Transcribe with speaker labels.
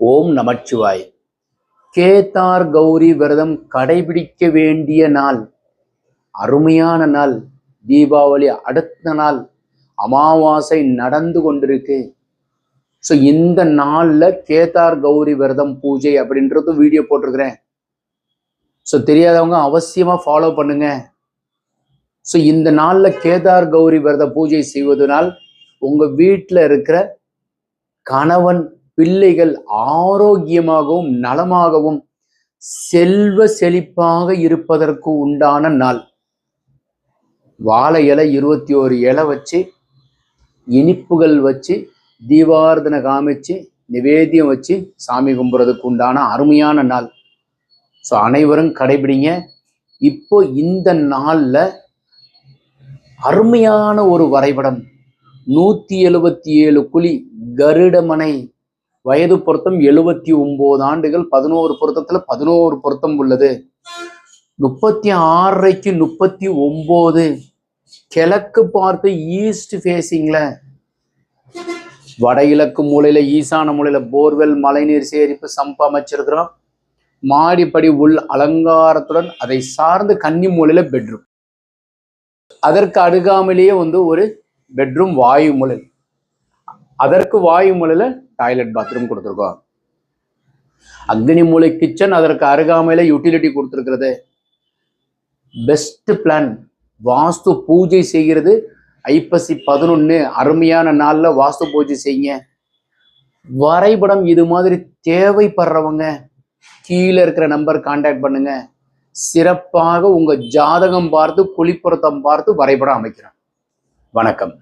Speaker 1: ஓம் நமச்சிவாய். கேதார் கௌரி விரதம் கடைபிடிக்க வேண்டிய நாள், அருமையான நாள். தீபாவளி அடுத்த நாள், அமாவாசை நடந்து கொண்டிருக்கு. ஸோ இந்த நாளில் கேதார் கௌரி விரதம் பூஜை அப்படின்றது வீடியோ போட்டிருக்கிறேன். ஸோ தெரியாதவங்க அவசியமாக ஃபாலோ பண்ணுங்க. ஸோ இந்த நாளில் கேதார் கௌரி விரத பூஜை செய்வதனால் உங்கள் வீட்டில் இருக்கிற கணவன் பிள்ளைகள் ஆரோக்கியமாகவும் நலமாகவும் செல்வ செழிப்பாக இருப்பதற்கு உண்டான நாள். வாழை இலை 21 இலை வச்சு, இனிப்புகள் வச்சு, தீபாரதனை காமிச்சு, நிவேத்தியம் வச்சு சாமி கும்புறதுக்கு உண்டான அருமையான நாள். ஸோ அனைவரும் கடைபிடிங்க. இப்போ இந்த நாளில் அருமையான ஒரு வரைபடம், 177 குழி கருடமனை, வயது பொருத்தம் 79 ஆண்டுகள், 11 பொருத்தத்துல 11 பொருத்தம் உள்ளது. 36க்கு 39 கிழக்கு பார்த்து ஈஸ்ட் ஃபேசிங்ல, வட இலக்கு மூலையில ஈசான மூலையில போர்வெல் மழைநீர் சேரிப்பு சம்பு அமைச்சிருக்கிறோம். மாடிப்படி உள் அலங்காரத்துடன் அதை சார்ந்து கன்னி மூலையில பெட்ரூம், அதற்கு அருகாமலேயே ஒரு பெட்ரூம் வாயு மூலை, அதற்கு வாயு மூலையில டாய்லெட் பாத்ரூம் கொடுத்துருக்கோம். அக்னி மூலை கிச்சன், அதற்கு அருகாமையில யூட்டிலிட்டி கொடுத்துருக்கிறது. Best plan. வாஸ்து பூஜை செய்கிறது ஐப்பசி 11 அருமையான நாள்ல வாஸ்து பூஜை செய்யுங்க. வரைபடம் இது மாதிரி தேவைப்படுறவங்க கீழே இருக்கிற நம்பர் கான்டாக்ட் பண்ணுங்க. சிறப்பாக உங்க ஜாதகம் பார்த்து குழிப்புறத்தம் பார்த்து வரைபடம் அமைக்கிறேன். வணக்கம்.